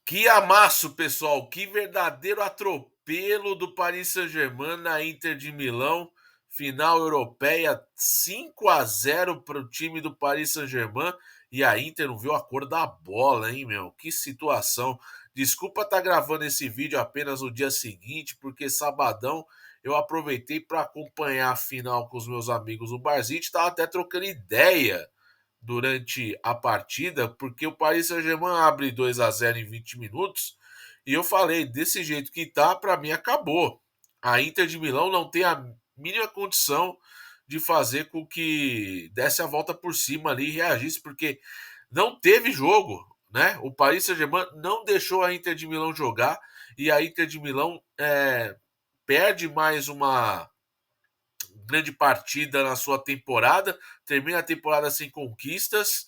Que amasso, pessoal! Que verdadeiro atropelo do Paris Saint-Germain na Inter de Milão. Final europeia 5-0 para o time do Paris Saint-Germain. E a Inter não viu a cor da bola, hein, meu? Que situação. Desculpa estar gravando esse vídeo apenas no dia seguinte, porque sabadão eu aproveitei para acompanhar a final com os meus amigos no barzinho. Estava até trocando ideia durante a partida, porque o Paris Saint-Germain abre 2-0 em 20 minutos, e eu falei, desse jeito que tá, para mim acabou. A Inter de Milão não tem a mínima condição de fazer com que desse a volta por cima ali e reagisse, porque não teve jogo, né? O Paris Saint-Germain não deixou a Inter de Milão jogar, e a Inter de Milão perde mais uma grande partida na sua temporada, termina a temporada sem conquistas,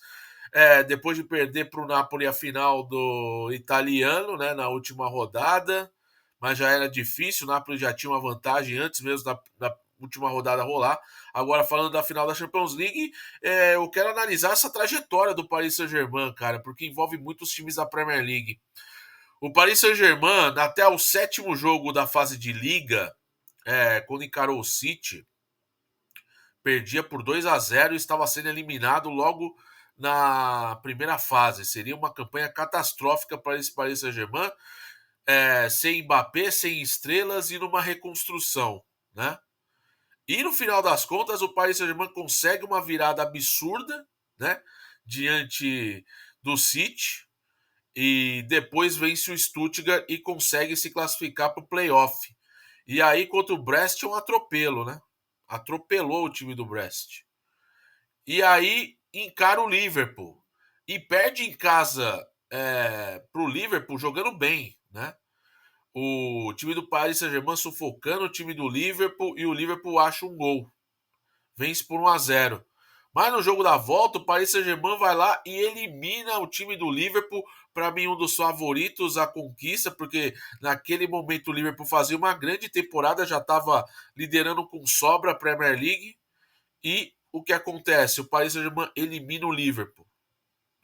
depois de perder para o Napoli a final do italiano, né, na última rodada, mas já era difícil, o Napoli já tinha uma vantagem antes mesmo da última rodada rolar. Agora, falando da final da Champions League, eu quero analisar essa trajetória do Paris Saint-Germain, cara, porque envolve muitos times da Premier League. O Paris Saint-Germain, até o sétimo jogo da fase de Liga, quando encarou o City, perdia por 2-0 e estava sendo eliminado logo na primeira fase. Seria uma campanha catastrófica para esse Paris Saint-Germain, sem Mbappé, sem estrelas e numa reconstrução, né? E no final das contas, o Paris Saint-Germain consegue uma virada absurda, né? Diante do City, e depois vence o Stuttgart e consegue se classificar para o playoff. E aí, contra o Brest, é um atropelo, né? Atropelou o time do Brest. E aí encara o Liverpool. E perde em casa para o Liverpool jogando bem, né? O time do Paris Saint-Germain sufocando o time do Liverpool e o Liverpool acha um gol. Vence por 1-0. Mas no jogo da volta, o Paris Saint-Germain vai lá e elimina o time do Liverpool. Para mim, um dos favoritos à conquista, porque naquele momento o Liverpool fazia uma grande temporada, já estava liderando com sobra a Premier League. E o que acontece? O Paris Saint-Germain elimina o Liverpool.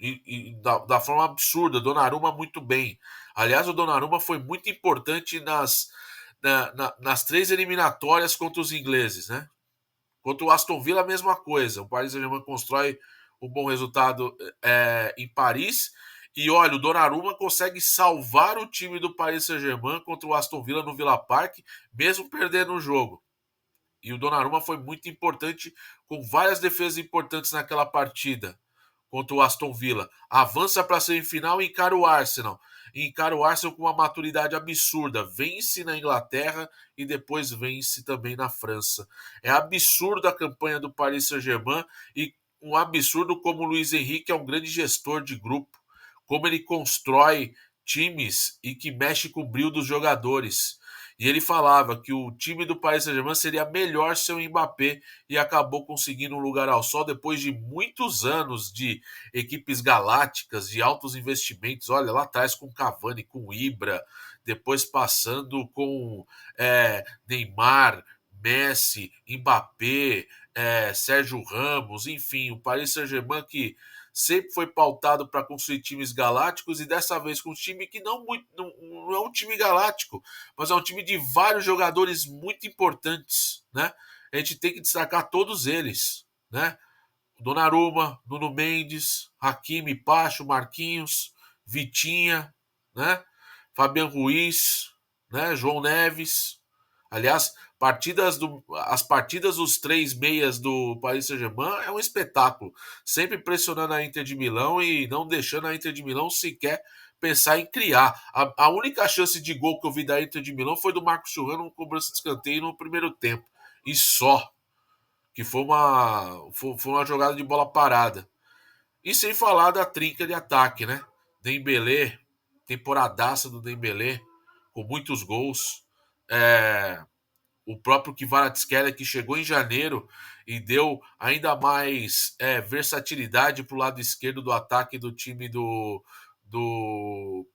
E da forma absurda. Donnarumma muito bem. Aliás, o Donnarumma foi muito importante nas três eliminatórias contra os ingleses, né? Contra o Aston Villa, a mesma coisa. O Paris Saint-Germain constrói um bom resultado em Paris. E olha, o Donnarumma consegue salvar o time do Paris Saint-Germain contra o Aston Villa no Villa Park, mesmo perdendo o jogo. E o Donnarumma foi muito importante, com várias defesas importantes naquela partida contra o Aston Villa. Avança para a semifinal e encara o Arsenal. E encara o Arsenal com uma maturidade absurda. Vence na Inglaterra e depois vence também na França. É absurda a campanha do Paris Saint-Germain e um absurdo como o Luiz Henrique é um grande gestor de grupo. Como ele constrói times e que mexe com o brilho dos jogadores. E ele falava que o time do Paris Saint-Germain seria melhor sem o Mbappé e acabou conseguindo um lugar ao sol depois de muitos anos de equipes galácticas, de altos investimentos. Olha, lá atrás com Cavani, com Ibra, depois passando com Neymar, Messi, Mbappé, Sérgio Ramos, enfim, o Paris Saint-Germain que sempre foi pautado para construir times galácticos e dessa vez com um time que não é um time galáctico, mas é um time de vários jogadores muito importantes, né? A gente tem que destacar todos eles, né? Donnarumma, Nuno Mendes, Hakimi, Pacho, Marquinhos, Vitinha, né? Fabian Ruiz, né? João Neves. Aliás, as partidas dos três meias do Paris Saint-Germain é um espetáculo. Sempre pressionando a Inter de Milão e não deixando a Inter de Milão sequer pensar em criar. A única chance de gol que eu vi da Inter de Milão foi do Marcos Thuram no cobrança de escanteio no primeiro tempo. E só. Que foi uma jogada de bola parada. E sem falar da trinca de ataque, né? Dembélé, temporadaça do Dembélé, com muitos gols. O próprio Kvaratskhelia, que chegou em janeiro e deu ainda mais versatilidade para o lado esquerdo do ataque do time do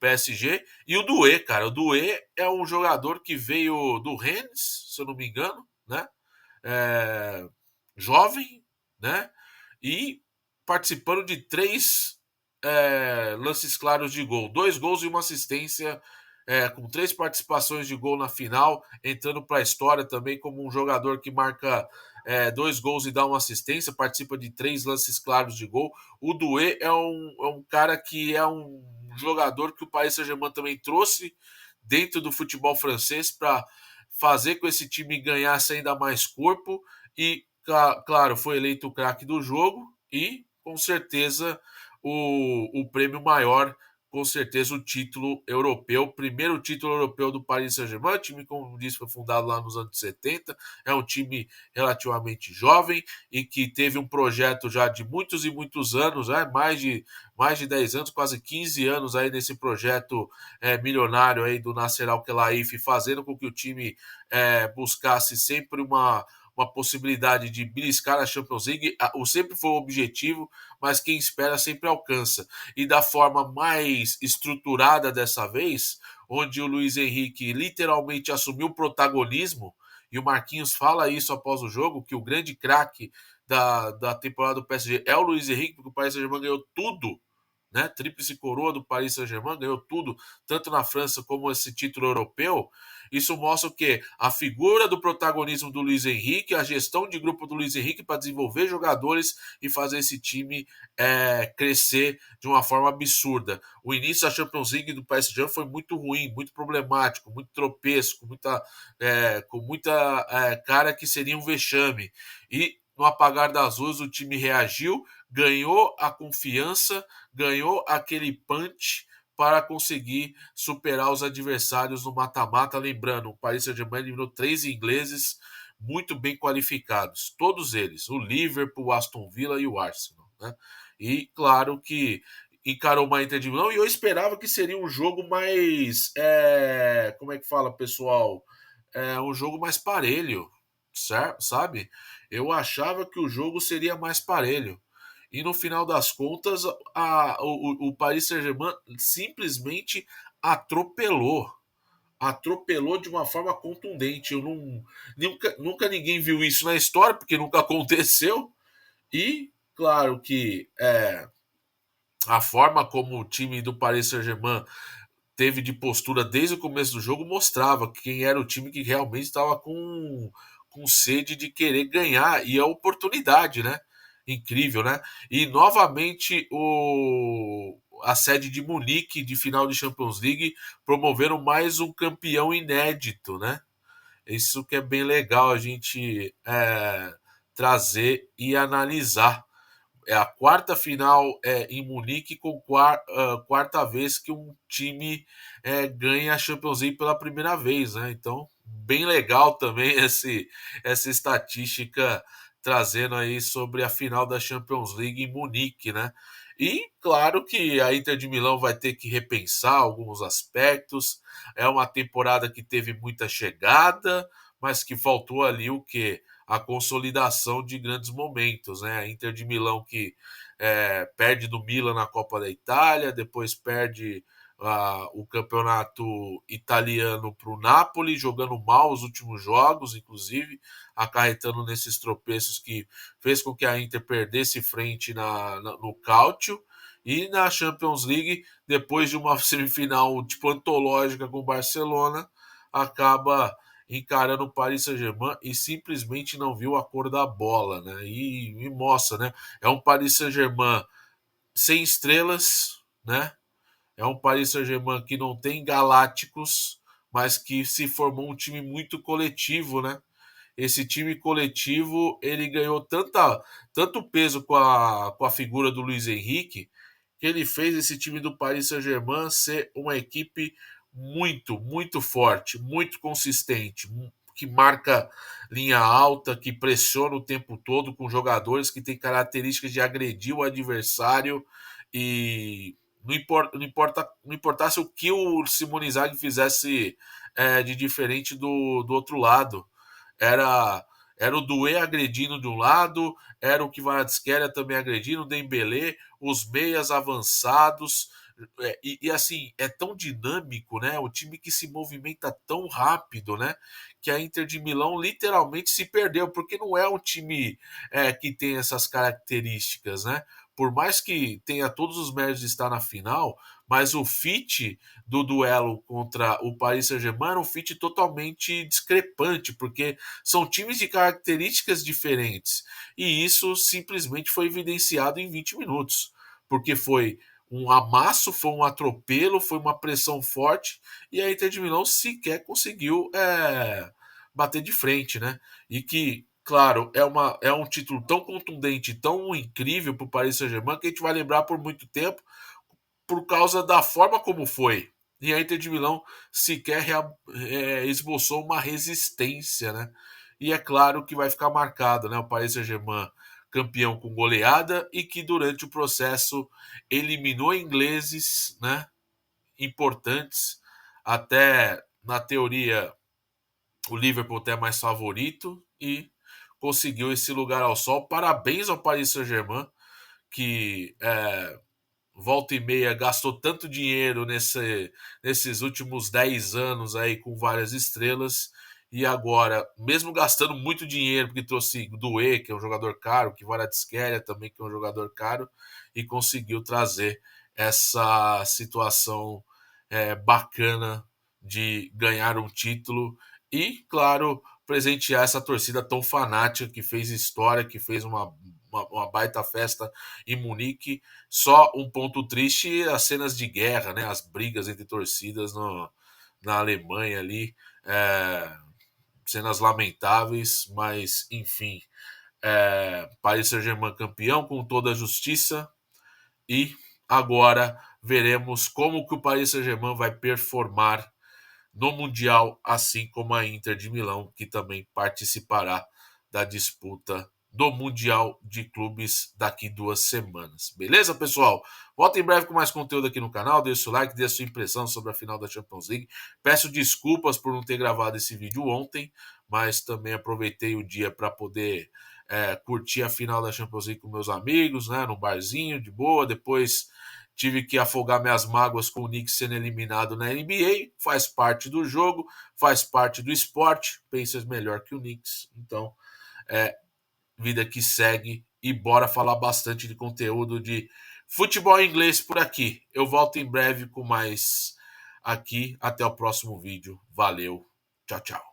PSG. E o Doué, cara. O Doué é um jogador que veio do Rennes, se eu não me engano, né? Jovem, né? E participando de três lances claros de gol. 2 gols e uma assistência, com 3 participações de gol na final, entrando para a história também como um jogador que marca 2 gols e dá uma assistência, participa de 3 lances claros de gol. O Doué é um cara que é um jogador que o Paris Saint-Germain também trouxe dentro do futebol francês para fazer com esse time ganhasse ainda mais corpo e, claro, foi eleito o craque do jogo e, com certeza, o prêmio maior, com certeza, o título europeu, primeiro título europeu do Paris Saint-Germain. O time, como disse, foi fundado lá nos anos 70, é um time relativamente jovem e que teve um projeto já de muitos e muitos anos, mais de 10 anos, quase 15 anos aí nesse projeto milionário aí do Nasser Al-Khelaifi, fazendo com que o time buscasse sempre uma possibilidade de beliscar a Champions League. O sempre foi o objetivo, mas quem espera sempre alcança. E da forma mais estruturada dessa vez, onde o Luiz Henrique literalmente assumiu o protagonismo, e o Marquinhos fala isso após o jogo, que o grande craque da temporada do PSG é o Luiz Henrique, porque o Paris Saint-Germain ganhou tudo, né? Tríplice coroa do Paris Saint-Germain, ganhou tudo, tanto na França como esse título europeu. Isso mostra o quê? A figura do protagonismo do Luiz Henrique, a gestão de grupo do Luiz Henrique para desenvolver jogadores e fazer esse time crescer de uma forma absurda. O início da Champions League do PSG foi muito ruim, muito problemático, muito tropeço, com muita cara que seria um vexame. E no apagar das luzes o time reagiu, ganhou a confiança, ganhou aquele punch para conseguir superar os adversários no mata-mata. Lembrando, o Paris Saint-Germain eliminou 3 ingleses muito bem qualificados, todos eles, o Liverpool, o Aston Villa e o Arsenal, né? E claro que encarou uma Inter de Milão e eu esperava que seria um jogo mais, como é que fala, pessoal? Um jogo mais parelho, certo? Sabe? Eu achava que o jogo seria mais parelho. E no final das contas, o Paris Saint-Germain simplesmente atropelou. Atropelou de uma forma contundente. Eu não, nunca ninguém viu isso na história, porque nunca aconteceu. E, claro que a forma como o time do Paris Saint-Germain teve de postura desde o começo do jogo mostrava quem era o time que realmente estava com sede de querer ganhar e a oportunidade, né? Incrível, né? E novamente a sede de Munique de final de Champions League promoveram mais um campeão inédito, né? Isso que é bem legal a gente trazer e analisar. É a quarta final em Munique com quarta vez que um time ganha a Champions League pela primeira vez, né? Então, bem legal também essa estatística trazendo aí sobre a final da Champions League em Munique, né? E claro que a Inter de Milão vai ter que repensar alguns aspectos. É uma temporada que teve muita chegada, mas que faltou ali o que? A consolidação de grandes momentos, né? A Inter de Milão que perde do Milan na Copa da Itália, depois perde o campeonato italiano para o Napoli, jogando mal os últimos jogos, inclusive, acarretando nesses tropeços que fez com que a Inter perdesse frente no Calcio. E na Champions League, depois de uma semifinal tipo antológica com o Barcelona, acaba encarando o Paris Saint-Germain e simplesmente não viu a cor da bola, né? E mostra, né? É um Paris Saint-Germain sem estrelas, né? É um Paris Saint-Germain que não tem galácticos, mas que se formou um time muito coletivo, né? Esse time coletivo ele ganhou tanto peso com a figura do Luiz Henrique que ele fez esse time do Paris Saint-Germain ser uma equipe muito, muito forte, muito consistente, que marca linha alta, que pressiona o tempo todo com jogadores que têm características de agredir o adversário e não importasse o que o Simone Inzaghi fizesse de diferente do outro lado. Era era o Doué agredindo de um lado, era o Kvaratskhelia também agredindo, o Dembélé, os meias avançados. E assim, é tão dinâmico, né? O time que se movimenta tão rápido, né? Que a Inter de Milão literalmente se perdeu, porque não é um time que tem essas características, né? por mais que tenha todos os méritos de estar na final, mas o fit do duelo contra o Paris Saint-Germain era um fit totalmente discrepante, porque são times de características diferentes. E isso simplesmente foi evidenciado em 20 minutos, porque foi um amasso, foi um atropelo, foi uma pressão forte, e a Inter de Milão sequer conseguiu bater de frente, né? E que, claro, é um título tão contundente, tão incrível para o Paris Saint-Germain que a gente vai lembrar por muito tempo por causa da forma como foi. E a Inter de Milão sequer esboçou uma resistência, né? E é claro que vai ficar marcado, né? O Paris Saint-Germain campeão com goleada e que durante o processo eliminou ingleses, né? Importantes, até na teoria o Liverpool até mais favorito e conseguiu esse lugar ao sol. Parabéns ao Paris Saint-Germain que volta e meia gastou tanto dinheiro nesses últimos 10 anos aí com várias estrelas e agora, mesmo gastando muito dinheiro, porque trouxe Doué, que é um jogador caro, que Kvaratskhelia também, que é um jogador caro, e conseguiu trazer essa situação bacana de ganhar um título e, claro, presentear essa torcida tão fanática que fez história, que fez uma baita festa em Munique. Só um ponto triste, as cenas de guerra, né? As brigas entre torcidas na Alemanha ali. É, cenas lamentáveis, mas enfim. Paris Saint-Germain campeão com toda a justiça. E agora veremos como que o Paris Saint-Germain vai performar no Mundial, assim como a Inter de Milão, que também participará da disputa do Mundial de Clubes daqui 2 semanas. Beleza, pessoal? Volto em breve com mais conteúdo aqui no canal. Deixe o like, dê a sua impressão sobre a final da Champions League. Peço desculpas por não ter gravado esse vídeo ontem, mas também aproveitei o dia para poder curtir a final da Champions League com meus amigos, né, num barzinho de boa. Depois tive que afogar minhas mágoas com o Knicks sendo eliminado na NBA. Faz parte do jogo, faz parte do esporte. Pensas melhor que o Knicks. Então, vida que segue. E bora falar bastante de conteúdo de futebol inglês por aqui. Eu volto em breve com mais aqui. Até o próximo vídeo. Valeu. Tchau, tchau.